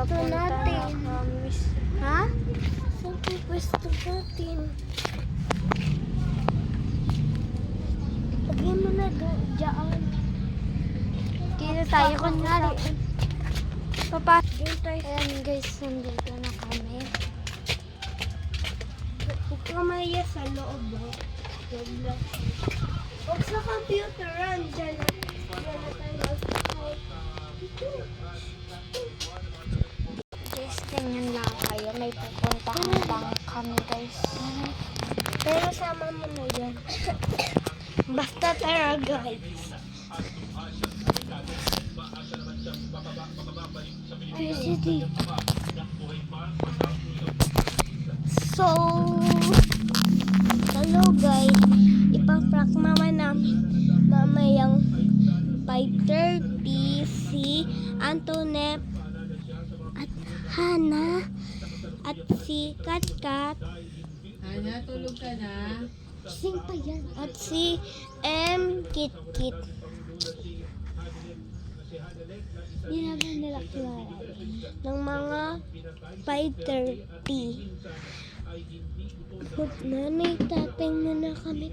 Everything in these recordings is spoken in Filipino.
papunta natin? na kami. Ha? Saan po pwesto natin? Lagyan mo na dyan. Dito tayo kunyari. Papasok. Doon tayo. Ayan guys, nandito na kami. Huwag ka maya sa loob. Huwag sa computeran. Diyan na tayo. Guys, tingnan lang kayo. May pupuntahan lang kami guys. Pero sama mo na yan. Basta tara guys. City. So, hello guys. Ipaprank naman namin mamayang 5:30 si Antoinette at Hana at si Katkat. Hana, tulog ka na? Sing pa yan. At si M. Kitkit. Ginagawa nila kilala ng mga 5:30. Nanay, tatay muna kami.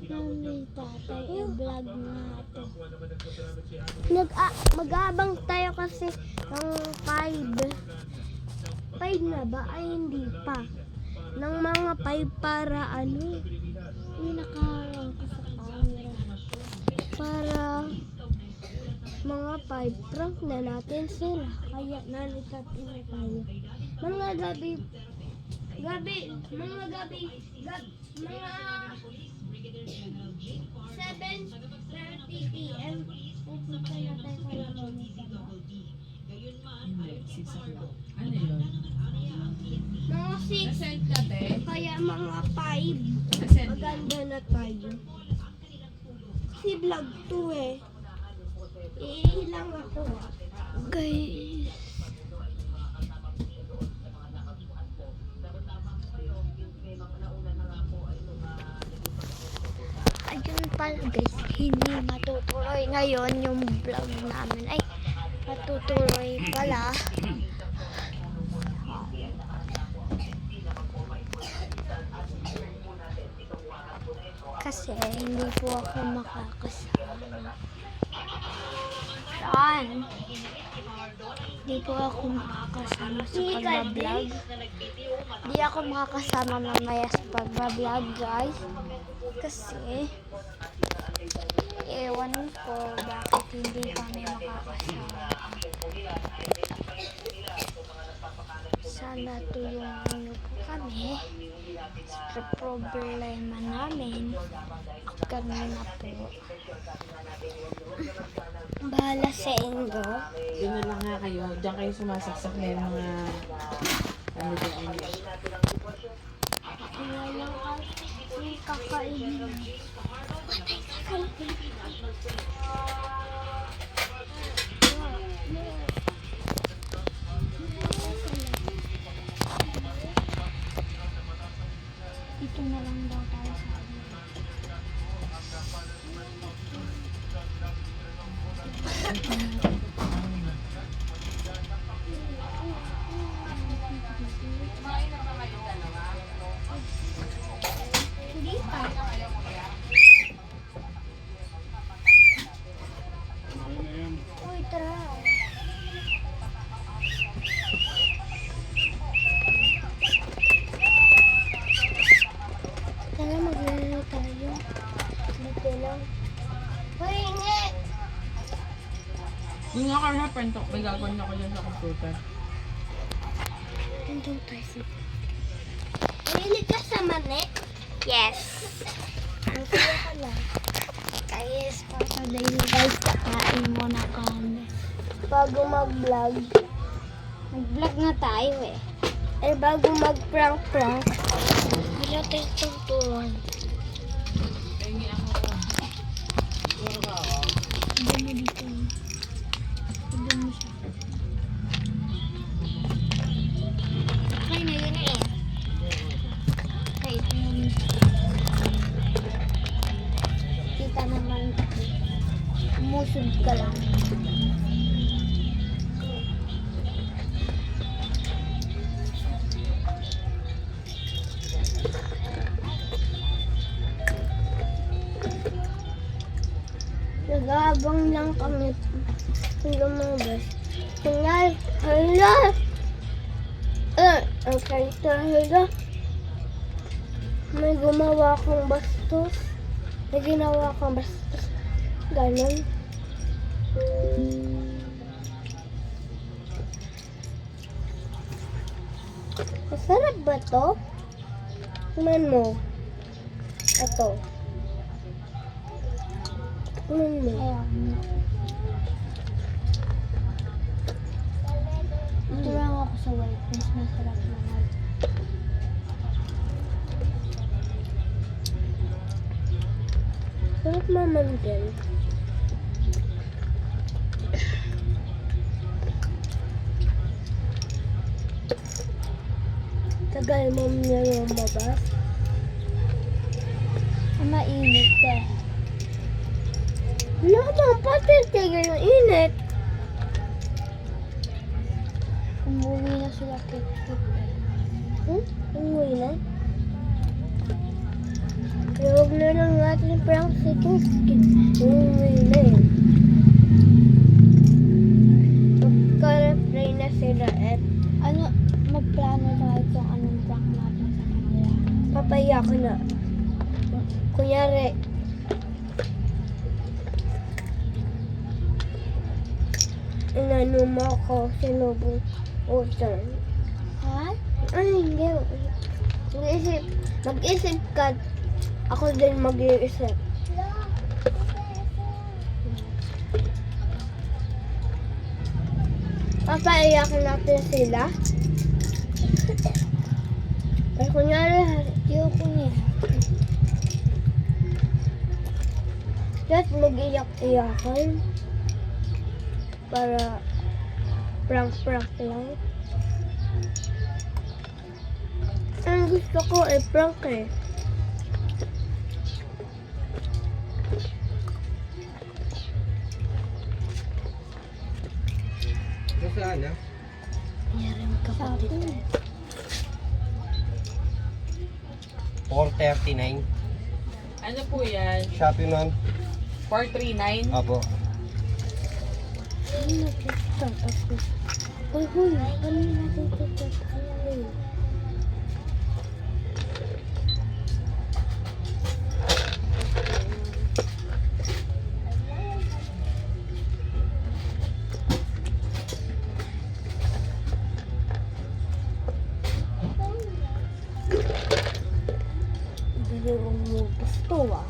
Nanay, tatay, i-vlog nga ito. Mag-aabang tayo kasi ng 5. 5 na ba? Ay, hindi pa. Ng mga 5 para ano? Yung nakarang ko sa camera. Para mga 5 prank na natin sila. Kaya nalitat na tayo. Mga gabi, mga 7:30 p.m. Pupunta na tayo sa Lamoni. Hindi, 6 o'clock. Ano yun? Mga 6. Nasend ka, te? Kaya mga 5. Nasend ka? Maganda na tayo. Kasi vlog 2 eh. Iilang ako. Guys. Ayun pala guys, hindi matutuloy ngayon yung vlog namin. Ay, matutuloy pala. Kasi hindi po ako makakasama. Saan? Hindi po ako makakasama sa pag-vlog. Hindi ako makakasama mamaya sa pag-vlog guys. Kasi ewan ko bakit hindi kami makakasama. Sana tulungan niyo po kami sa problema namin. Ganun na po. Bahala sa inyo. Yun na lang nga kayo. Diyan kayo sumasaksak na yung mga ano dyan. Kaya lang kasi kakainin. Patay kakainin. Dito na lang daw tayo sa amin. Hindi pa. Uy, tara. Tara, maglaro tayo. Dito lang. Uy, hindi! Yung nga kayo na pentok, may gagawin ako dyan sa computer. Nandun tayo sa... Mahilig ka sa mani? Yes. Ang kaya ka lang. Guys, papaday guys, kakain muna kami. Bago mag-vlog. Mag-vlog na tayo eh. Eh, bago mag-prank-prank. Hindi natin tunturan. Pahingi ako. Hindi mo dito. Hindi mo siya. Okay na yun eh. Kahit yun. Kita naman. Umusog ka lang. Nag-aabang lang kami kung lumabas. Kunyari, hala! Ang salita, hala! May gumawa kang bastos. May ginawa kang bastos. Ganon. Masarap ba to? Tingnan mo. Ito. Tingnan mo. Ayan. Ito lang ako sa white. Mas masarap na white. Sarap naman din. Tagal mo niya yung mabas. Mainit eh. Wala bang patitigil ng init? Umuwi na sila kit-kit eh. Umuwi na? Kaya huwag na lang natin prank si Kiskit. Umuwi na eh. Magka-reply na sila eh. Ano, magplano tayo kung anong prank natin sa kanila. Papaya ko na. Kunyari, inano mo ako, sinubong utan. Ha? Ay, hindi. Mag-isip ka. Ako din mag-iisip. Papaiyakin natin sila. Ay, kunyari, Ayoko niya. just mag-iyak-iyakan. Para prank-prank lang. Ang gusto ko ay prank eh. Saan na? Meron kapatid. 439. Ano po yan? Shopee, ma'am. 439? Apo. Ano nakita ako? Uy, huy, ano nakita ako? Hindi mo gusto ah.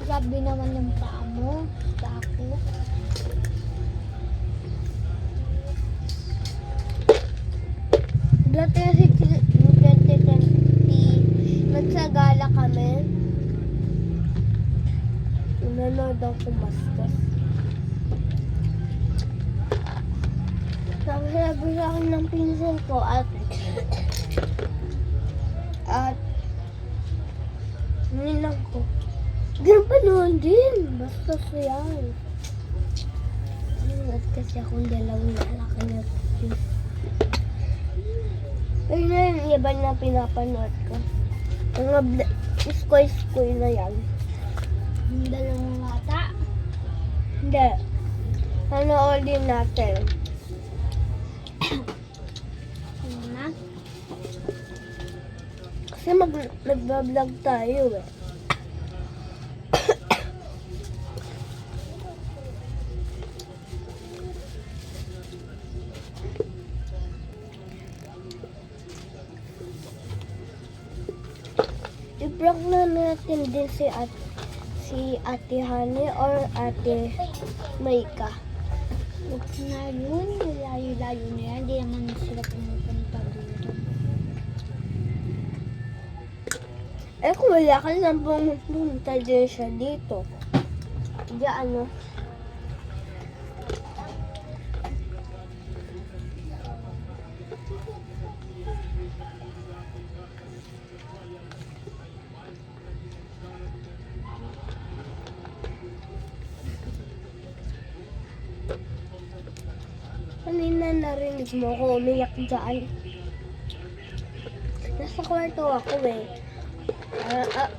Grabe naman yung paa mo. Sa ako. Dati kasi 2020, nagsagala kami. Nanonood ang kumastas. Sabi sa akin ng pinsan ko at ninang ko. Ganun pa noon din. Basta yan. Nanonood kasi akong dalawang lalaki na pinsan. Pero na yung iba na pinapanood ko. Mga iskoy-iskoy na yan. Yung dalawang mata. Hindi. Nanoodin natin. Ano na? Kasi nagbablog tayo eh. I-prank na natin din si Ate Honey or Ate Maika. Huwag na yun. Layo-layo na yan. Hindi naman sila pumupunta dito. Eh kung wala ka lang pumunta din siya dito. Diyan ano. Kanina sana narinig mo ako umiyak dyan. Nasa kwarto ako eh.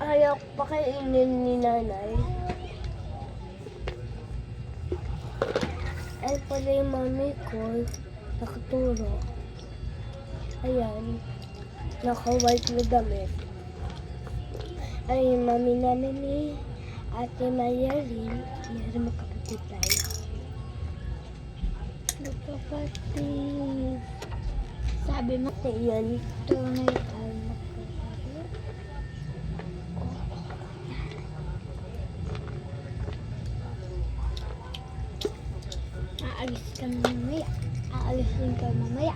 Ayaw pa kainin ni nanay. Ay pala yung mami ko, nakaturo. Ayan, naka-white na damit. Ay yung mami namin ni Ate Mayalyn, meron magkapatid tayo. Magkapatid. Sabi mo, Ayan, tunay tayo magkapatid. Aalis ka mamaya. Aalis din ka mamaya.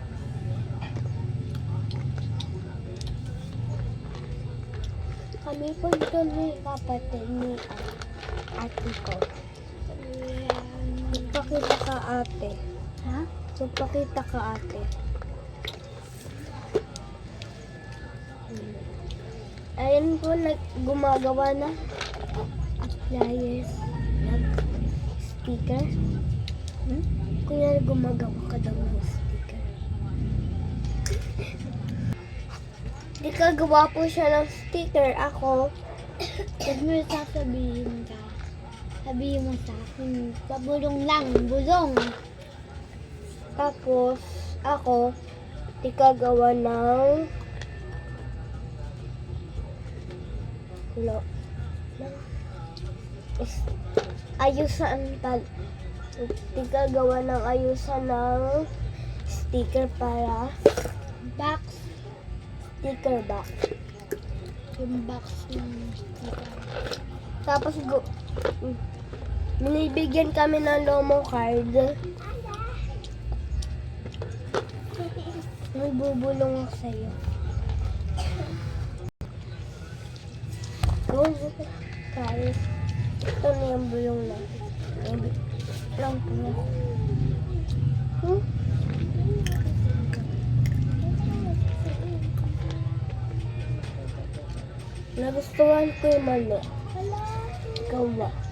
kami po ito ni kapatid ni ate ko. Magpakita ka ate. Ha? Magpakita ka ate. Ayan po, gumagawa na. Appliance. Sticker. Kuya, gumagawa ka daw ng sticker. Di ka gawa po siya ng sticker. Ako, Huwag mo sasabihin ka. Sabihin mo sa akin. Pabulong lang. Bulong. tapos, ako, di ka gawa ng ayusan di ka gawa ng ayusan ng sticker para Box. sticker box. Yung box ng sticker. Tapos, binibigyan kami ng Lomo card. May bubulong ako sa'yo. Guys, ito na yung bulong natin. Lang po na. Nagustuhan ko yung mali. Gawa.